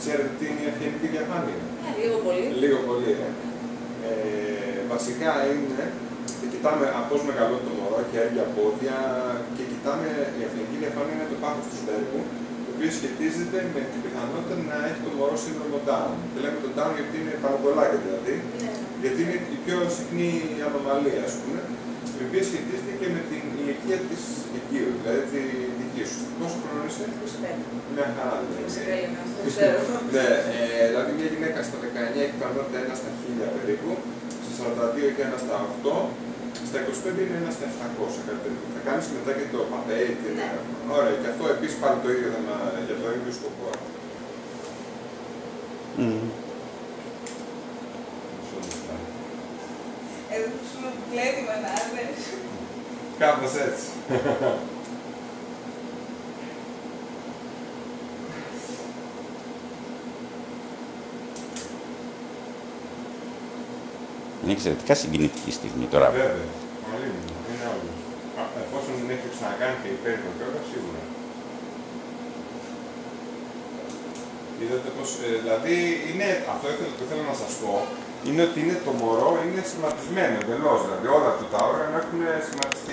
Ξέρετε τι είναι η ευγενική διαφάνεια? Λίγο πολύ. Λίγο πολύ, βασικά είναι, κοιτάμε πώς μεγαλώνει το μωρό, χέρια, πόδια και κοιτάμε, η ευγενική διαφάνεια είναι το πάχος του στέρνου, το οποίο σχετίζεται με την πιθανότητα να έχει το μωρό σύνδρομο Down. Δεν λέμε το Down γιατί είναι πανοπολάκια δηλαδή, γιατί είναι η πιο συχνή ανομαλία, ας πούμε, η οποία σχετίζεται και με την ηλικία της οικείου, δηλαδή τη δική σου. Πόσο χρόνο είσαι? 25. Μια χαρά δηλαδή. Ναι, δηλαδή μια γυναίκα στα 19 έχει πιθανότητα 1 στα 1000 περίπου, στα 42 έχει 1 στα 8, στα 25 είναι 1 στα 700 κάτι τέτοιο. Θα κάνεις μετά και το παπέι και ωραία, και αυτό επίσης πάλι το ίδιο θέμα για το ίδιο σκοπό. Εδώ σου κλέβει μανάδες. Κάπως έτσι. Είναι εξαιρετικά συγκινητική στιγμή τώρα. Βέβαια. Πολύ είναι όλο. Εφόσον δεν έχει ξανακάνει και υπέροχο κιόλας, σίγουρα. Είδατε πως, δηλαδή, είναι, αυτό που ήθελα να σας πω, είναι ότι το μωρό είναι σχηματισμένο εντελώς. Δηλαδή όλα του τα όργανα έχουν σχηματιστεί.